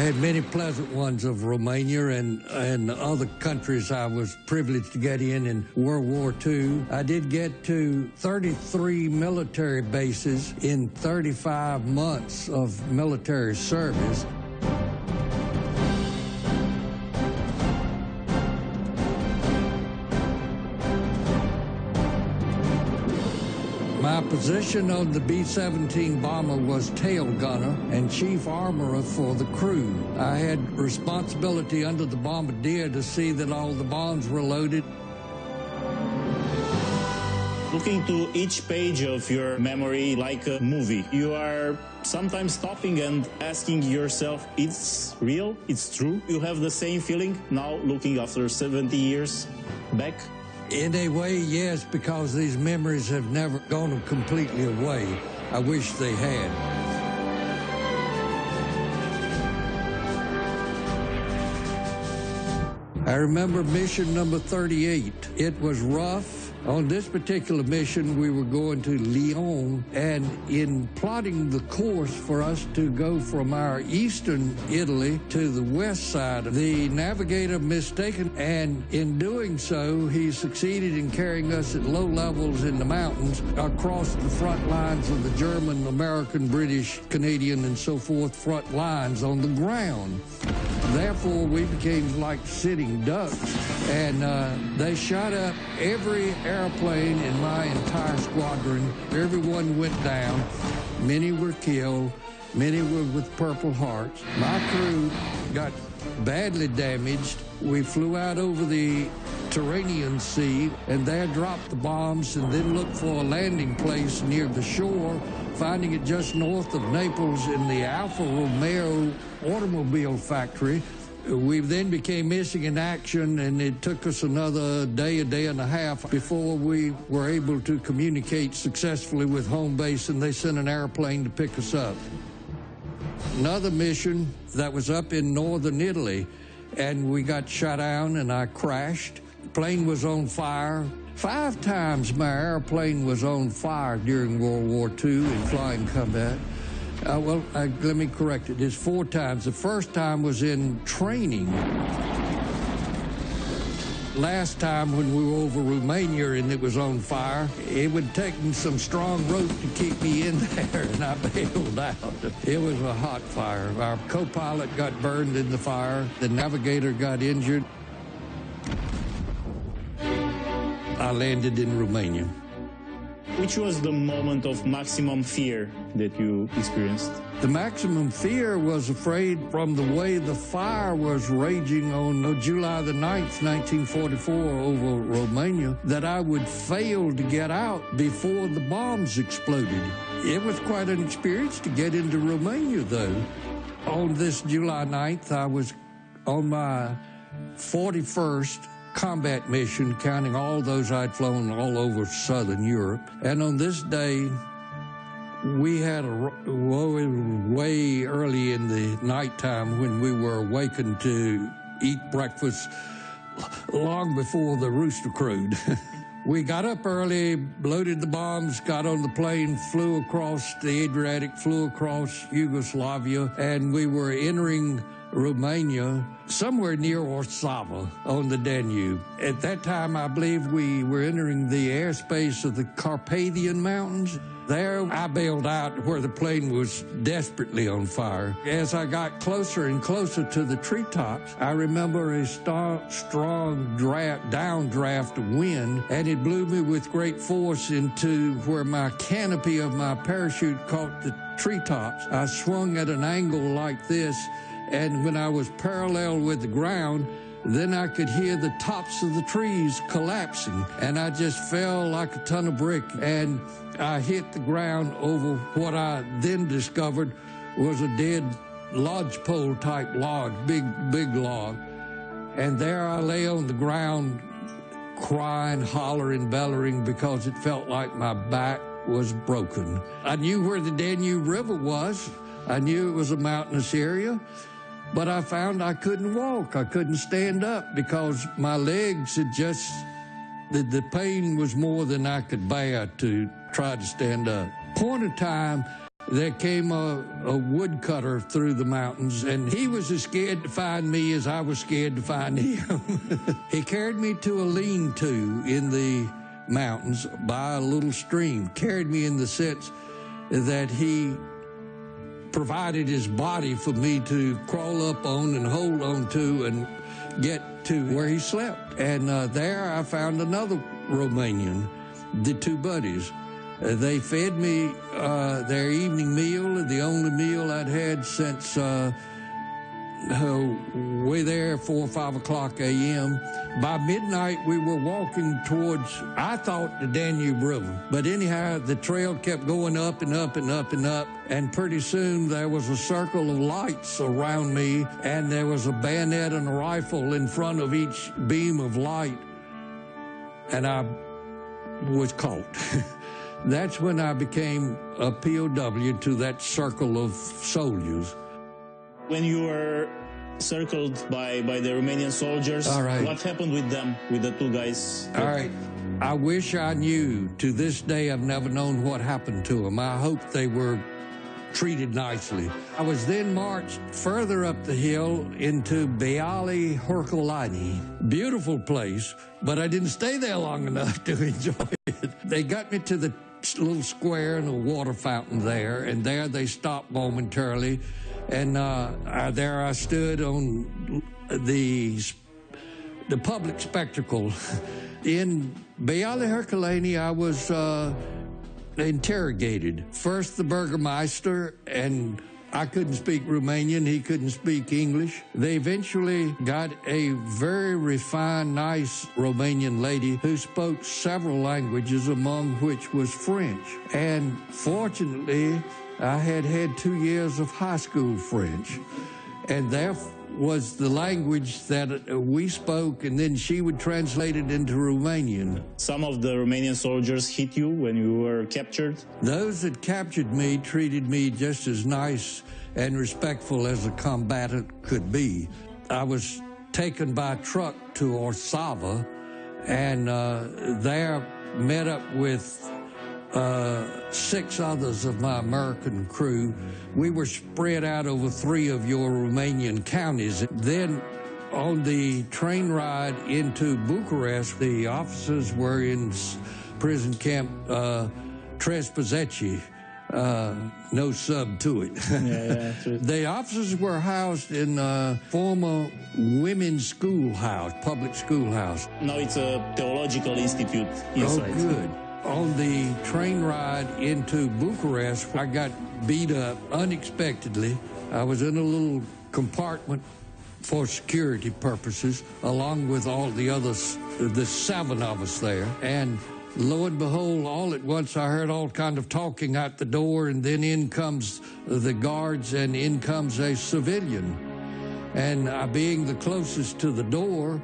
had many pleasant ones of Romania and other countries I was privileged to get in World War II. I did get to 33 military bases in 35 months of military service. My position on the B-17 bomber was tail gunner and chief armorer for the crew. I had responsibility under the bombardier to see that all the bombs were loaded. Looking to each page of your memory like a movie, you are sometimes stopping and asking yourself, it's real, it's true? You have the same feeling now looking after 70 years back? In a way, yes, because these memories have never gone completely away. I wish they had. I remember mission number 38. It was rough. On this particular mission, we were going to Lyon, and in plotting the course for us to go from our eastern Italy to the west side, the navigator mistaken, and in doing so, he succeeded in carrying us at low levels in the mountains across the front lines of the German, American, British, Canadian, and so forth front lines on the ground. Therefore, we became like sitting ducks, and they shot up every airplane in my entire squadron. Everyone went down. Many were killed. Many were with Purple Hearts. My crew got badly damaged. We flew out over the Tyrrhenian Sea and there dropped the bombs and then looked for a landing place near the shore, finding it just north of Naples in the Alfa Romeo automobile factory. We then became missing in action, and it took us another day, a day and a half before we were able to communicate successfully with home base, and they sent an airplane to pick us up. Another mission that was up in northern Italy, and we got shot down and I crashed. The plane was on fire. 5 times my airplane was on fire during World War II in flying combat. Let me correct it. It's 4 times. The first time was in training. Last time when we were over Romania and it was on fire, it would take some strong rope to keep me in there, and I bailed out. It was a hot fire. Our co-pilot got burned in the fire. The navigator got injured. I landed in Romania. Which was the moment of maximum fear that you experienced? The maximum fear was afraid from the way the fire was raging on July the 9th, 1944 over Romania, that I would fail to get out before the bombs exploded. It was quite an experience to get into Romania, though. On this July 9th, I was on my 41st combat mission, counting all those I'd flown all over Southern Europe. And on this day, we had way early in the nighttime when we were awakened to eat breakfast long before the rooster crowed. We got up early, loaded the bombs, got on the plane, flew across the Adriatic, flew across Yugoslavia, and we were entering Romania, somewhere near Orsava on the Danube. At that time, I believe we were entering the airspace of the Carpathian Mountains. There, I bailed out where the plane was desperately on fire. As I got closer and closer to the treetops, I remember a strong downdraft wind, and it blew me with great force into where my canopy of my parachute caught the treetops. I swung at an angle like this, and when I was parallel with the ground, then I could hear the tops of the trees collapsing, and I just fell like a ton of brick, and I hit the ground over what I then discovered was a dead lodgepole type log, big log. And there I lay on the ground crying, hollering, bellowing, because it felt like my back was broken. I knew where the Danube River was. I knew it was a mountainous area. But I found I couldn't walk. I couldn't stand up because my legs had just, the pain was more than I could bear to try to stand up. Point of time, there came a woodcutter through the mountains, and he was as scared to find me as I was scared to find him. He carried me to a lean-to in the mountains by a little stream, carried me in the sense that he provided his body for me to crawl up on and hold on to and get to where he slept. And there I found another Romanian, the two buddies. They fed me their evening meal, the only meal I'd had since way there, 4 or 5 o'clock a.m. By midnight, we were walking towards, I thought, the Danube River. But anyhow, the trail kept going up and up and up and up. And pretty soon there was a circle of lights around me, and there was a bayonet and a rifle in front of each beam of light. And I was caught. That's when I became a POW to that circle of soldiers. When you were circled by the Romanian soldiers, all right, what happened with them, with the two guys? All right. I wish I knew. To this day, I've never known what happened to them. I hope they were treated nicely. I was then marched further up the hill into Beali Herculani. Beautiful place, but I didn't stay there long enough to enjoy it. They got me to the little square and a water fountain there, and there they stopped momentarily, and there I stood on the public spectacle. In Beali Herculani, I was interrogated. First the Burgermeister, and I couldn't speak Romanian, he couldn't speak English. They eventually got a very refined, nice Romanian lady who spoke several languages, among which was French. And fortunately, I had had 2 years of high school French, and there was the language that we spoke, and then she would translate it into Romanian. Some of the Romanian soldiers hit you when you were captured? Those that captured me treated me just as nice and respectful as a combatant could be. I was taken by truck to Orsava, and there met up with 6 others of my American crew. We were spread out over 3 of your Romanian counties. Then on the train ride into Bucharest, the officers were in prison camp Trespazeci. No sub to it. Yeah, the officers were housed in a former women's schoolhouse, public schoolhouse. Now it's a theological institute inside. Oh, good. On the train ride into Bucharest, I got beat up unexpectedly. I was in a little compartment for security purposes, along with all the others, the 7 of us there. And lo and behold, all at once I heard all kind of talking out the door, and then in comes the guards, and in comes a civilian. And being the closest to the door,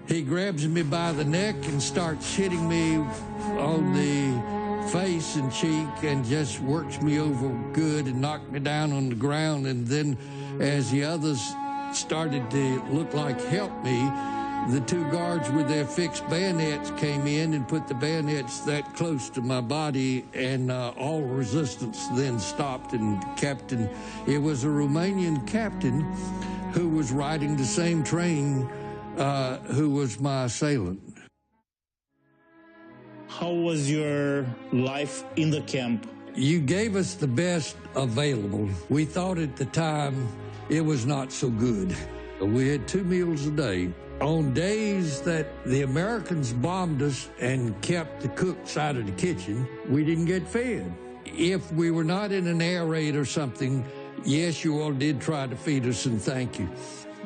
he grabs me by the neck and starts hitting me on the face and cheek and just works me over good and knocked me down on the ground. And then as the others started to look like help me, the 2 guards with their fixed bayonets came in and put the bayonets that close to my body, and all resistance then stopped. And it was a Romanian captain who was riding the same train who was my assailant. How was your life in the camp? You gave us the best available. We thought at the time it was not so good. We had 2 meals a day. On days that the Americans bombed us and kept the cooks out of the kitchen, we didn't get fed. If we were not in an air raid or something, yes, you all did try to feed us, and thank you.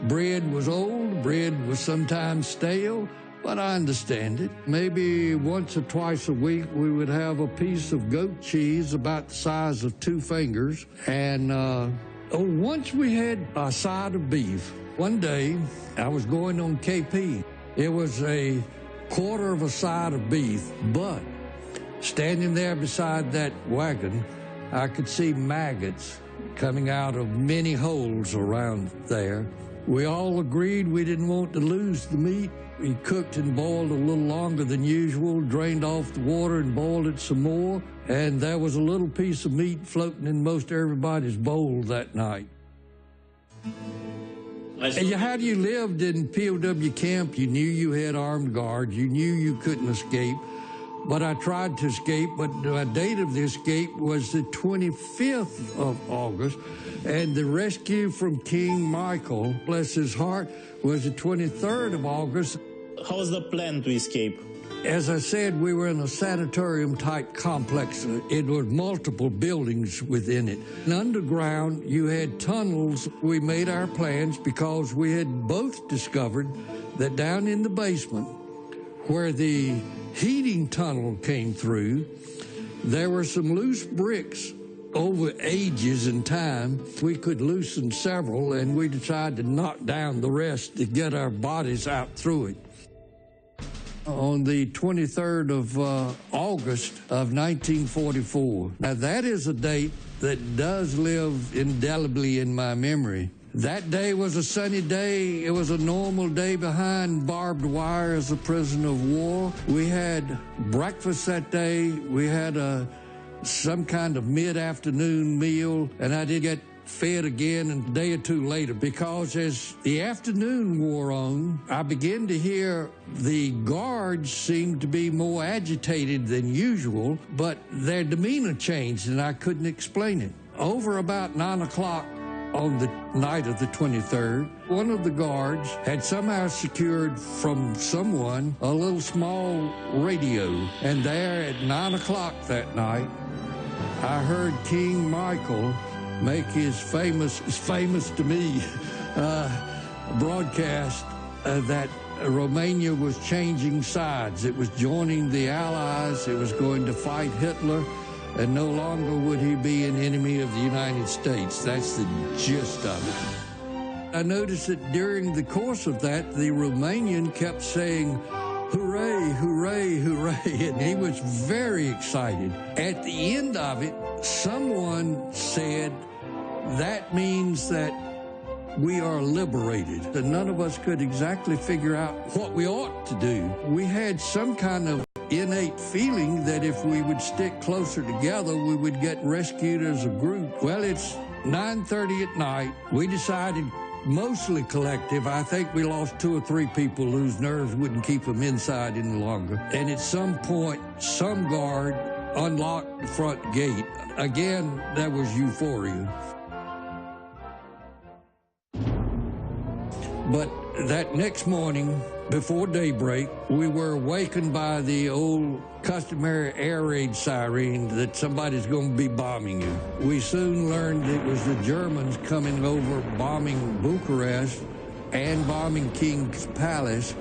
Bread was old, bread was sometimes stale, but I understand it. Maybe once or twice a week we would have a piece of goat cheese about the size of 2 fingers. And once we had a side of beef. One day I was going on KP. It was a quarter of a side of beef, but standing there beside that wagon, I could see maggots coming out of many holes around there. We all agreed we didn't want to lose the meat. We cooked and boiled a little longer than usual, drained off the water and boiled it some more, and there was a little piece of meat floating in most everybody's bowl that night. And how you lived in POW camp, you knew you had armed guards, you knew you couldn't escape, but I tried to escape, but the date of the escape was the 25th of August, and the rescue from King Michael, bless his heart, was the 23rd of August. How was the plan to escape? As I said, we were in a sanatorium-type complex. It was multiple buildings within it. And underground, you had tunnels. We made our plans because we had both discovered that down in the basement, where the heating tunnel came through, there were some loose bricks. Over ages and time, we could loosen several, and we decided to knock down the rest to get our bodies out through it. On the 23rd of August of 1944. Now, that is a date that does live indelibly in my memory. That day was a sunny day. It was a normal day behind barbed wire as a prisoner of war. We had breakfast that day. We had some kind of mid-afternoon meal, and I did get fed again a day or two later, because as the afternoon wore on, I began to hear the guards seemed to be more agitated than usual, but their demeanor changed, and I couldn't explain it. Over about 9 o'clock on the night of the 23rd, one of the guards had somehow secured from someone a little small radio, and there at 9 o'clock that night, I heard King Michael make his famous to me, broadcast that Romania was changing sides. It was joining the Allies. It was going to fight Hitler, and no longer would he be an enemy of the United States. That's the gist of it. I noticed that during the course of that, the Romanian kept saying, "Hooray, hooray, hooray," and he was very excited. At the end of it, someone said, "That means that we are liberated." And none of us could exactly figure out what we ought to do. We had some kind of innate feeling that if we would stick closer together, we would get rescued as a group. Well, it's 9:30 at night. We decided, mostly collective, I think we lost 2 or 3 people whose nerves wouldn't keep them inside any longer. And at some point, some guard unlocked the front gate. Again, that was euphoria. But that next morning, before daybreak, we were awakened by the old customary air raid siren that somebody's going to be bombing you. We soon learned it was the Germans coming over, bombing Bucharest and bombing King's Palace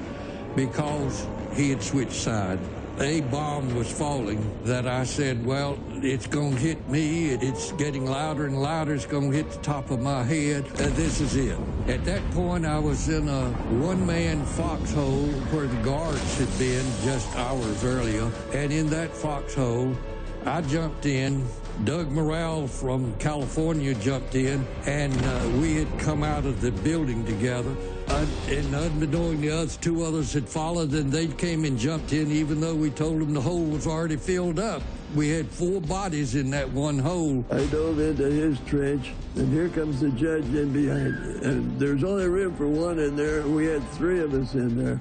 because he had switched sides. A bomb was falling that I said, well, it's going to hit me. It's getting louder and louder. It's going to hit the top of my head. This is it. At that point, I was in a one-man foxhole where the guards had been just hours earlier. And in that foxhole, I jumped in. Doug Morrell from California jumped in, and we had come out of the building together. And unbeknown, the other 2 others had followed, and they came and jumped in, even though we told them the hole was already filled up. We had 4 bodies in that one hole. I dove into his trench, and here comes the judge in behind. And there's only room for 1 in there. We had 3 of us in there.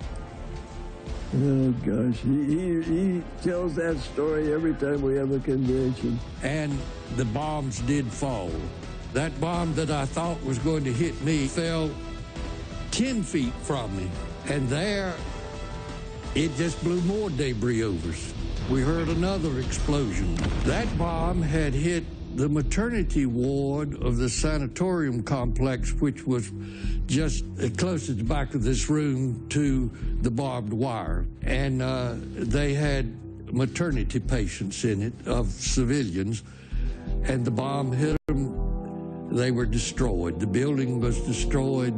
Oh, gosh. He tells that story every time we have a convention. And the bombs did fall. That bomb that I thought was going to hit me fell 10 feet from me. And there, it just blew more debris over us. We heard another explosion. That bomb had hit the maternity ward of the sanatorium complex, which was just close at the back of this room to the barbed wire. And they had maternity patients in it, of civilians, and the bomb hit them. They were destroyed. The building was destroyed.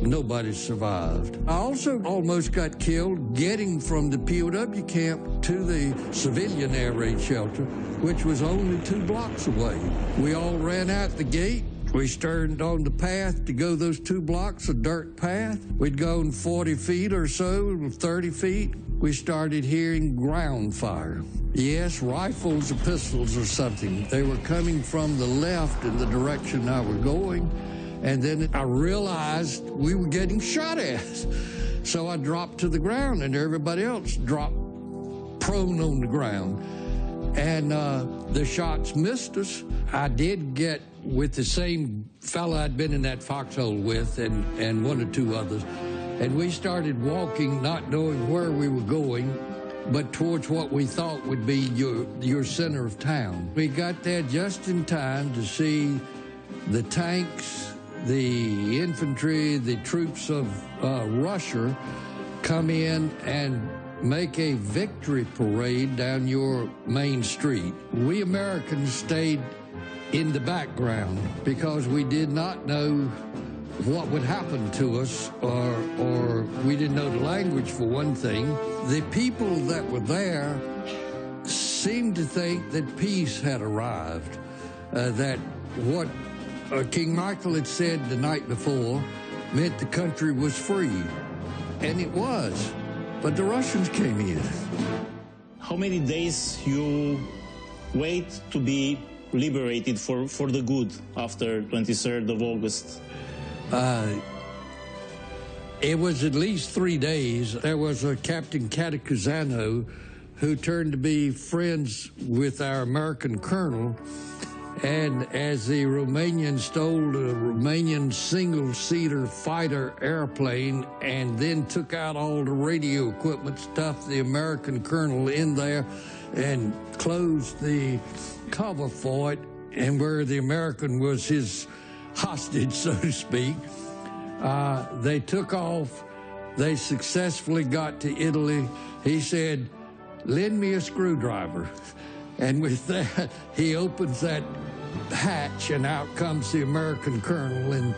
Nobody survived. I also almost got killed getting from the POW camp to the civilian air raid shelter, which was only 2 blocks away. We all ran out the gate, We turned on the path to go those 2 blocks of dirt path. We'd gone 40 feet or so, 30 feet. We started hearing ground fire. Yes, rifles or pistols or something. They were coming from the left in the direction I was going. And then I realized we were getting shot at. So I dropped to the ground, and everybody else dropped prone on the ground. And the shots missed us. I did get with the same fella I'd been in that foxhole with, and 1 or 2 others. And we started walking, not knowing where we were going, but towards what we thought would be your center of town. We got there just in time to see the tanks, the infantry, the troops of Russia come in and make a victory parade down your main street. We Americans stayed in the background because we did not know what would happen to us, or we didn't know the language for one thing. The people that were there seemed to think that peace had arrived, that what King Michael had said the night before meant the country was free, and it was, but the Russians came in. How many days you wait to be liberated for the good after 23rd of August? It was at least 3 days. There was a Captain Catacuzano who turned to be friends with our American colonel, and as the Romanians stole a Romanian single-seater fighter airplane and then took out all the radio equipment, stuffed the American colonel in there and closed the cover for it, and where the American was his hostage, so to speak. They took off. They successfully got to Italy. He said, "Lend me a screwdriver." And with that, he opens that hatch, and out comes the American colonel, and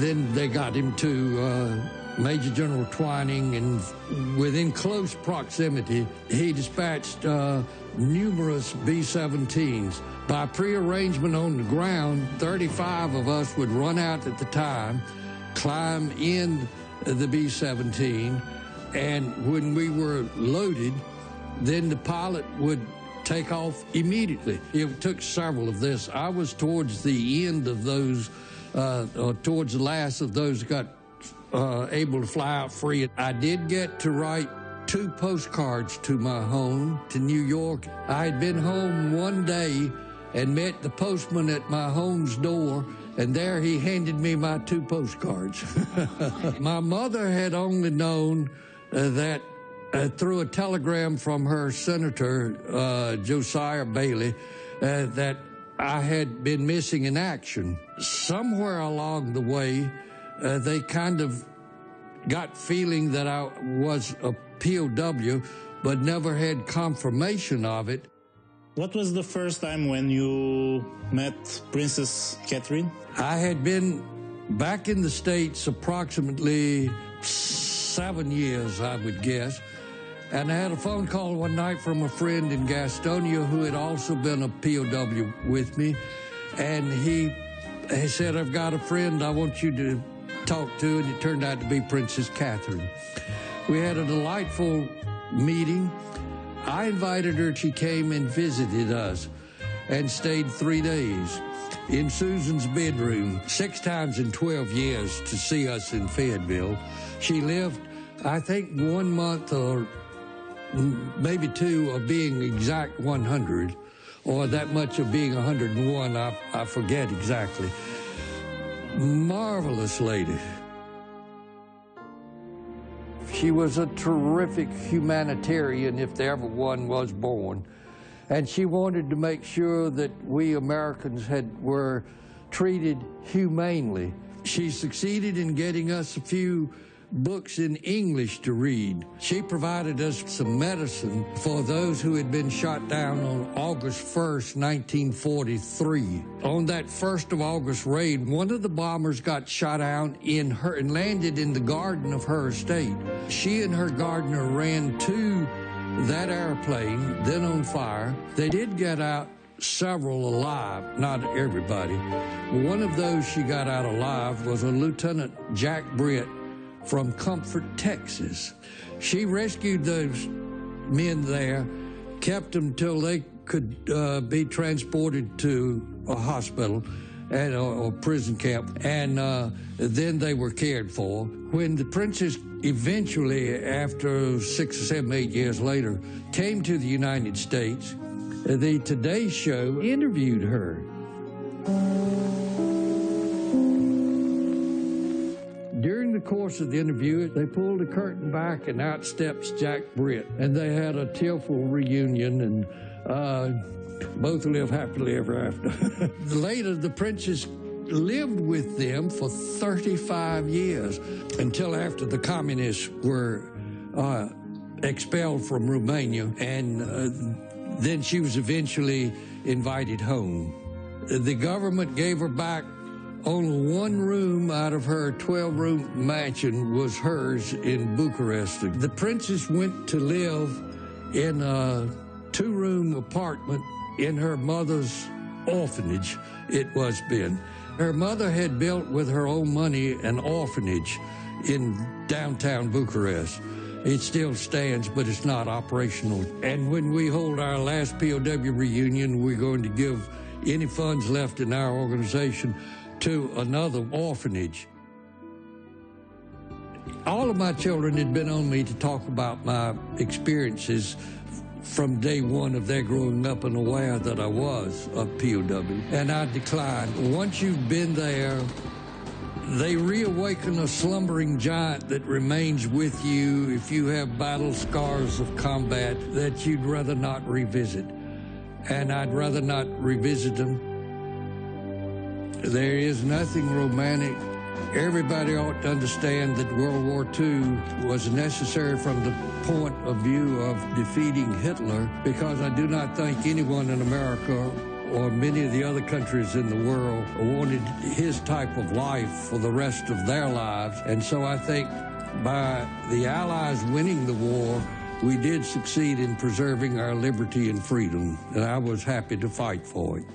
then they got him to Major General Twining, and within close proximity, he dispatched numerous B-17s. By prearrangement on the ground, 35 of us would run out at the time, climb in the B-17, and when we were loaded, then the pilot would take off immediately. It took several of this. I was towards the end of those, or towards the last of those got able to fly out free. I did get to write 2 postcards to my home, to New York. I had been home one day and met the postman at my home's door, and there he handed me my 2 postcards. My mother had only known that through a telegram from her senator, Josiah Bailey, that I had been missing in action. Somewhere along the way, they kind of got feeling that I was a POW, but never had confirmation of it. What was the first time when you met Princess Catherine? I had been back in the States approximately 7 years, I would guess. And I had a phone call one night from a friend in Gastonia who had also been a POW with me. And he said, "I've got a friend I want you to talk to," and it turned out to be Princess Catherine. We had a delightful meeting. I invited her. She came and visited us and stayed 3 days in Susan's bedroom, 6 times in 12 years to see us in Fayetteville. She lived, I think, 1 month or maybe 2 of being exact 100, or that much of being 101, I forget exactly. Marvelous lady. She was a terrific humanitarian, if there ever one was born. And she wanted to make sure that we Americans were treated humanely. She succeeded in getting us a few books in English to read. She provided us some medicine for those who had been shot down on August 1st, 1943. On that 1st of August raid, one of the bombers got shot down in her and landed in the garden of her estate. She and her gardener ran to that airplane, then on fire. They did get out several alive, not everybody. One of those she got out alive was a Lieutenant Jack Britt from Comfort, Texas. She rescued those men there, kept them till they could be transported to a hospital or prison camp, and then they were cared for. When the princess eventually, after 6 or 7, 8 years later, came to the United States, the Today Show interviewed her. During the course of the interview, they pulled the curtain back and out steps Jack Britt, and they had a tearful reunion, and both live happily ever after. Later, the princess lived with them for 35 years until after the communists were expelled from Romania, and then she was eventually invited home. The government gave her back only one room out of her 12-room mansion was hers in Bucharest. The princess went to live in a 2-room apartment in her mother's orphanage, it was been. Her mother had built with her own money an orphanage in downtown Bucharest. It still stands, but it's not operational. And when we hold our last POW reunion, we're going to give any funds left in our organization to another orphanage. All of my children had been on me to talk about my experiences from day one of their growing up and aware that I was a POW. And I declined. Once you've been there, they reawaken a slumbering giant that remains with you if you have battle scars of combat that you'd rather not revisit. And I'd rather not revisit them. There is nothing romantic. Everybody ought to understand that World War II was necessary from the point of view of defeating Hitler, because I do not think anyone in America or many of the other countries in the world wanted his type of life for the rest of their lives. And so I think by the Allies winning the war, we did succeed in preserving our liberty and freedom, and I was happy to fight for it.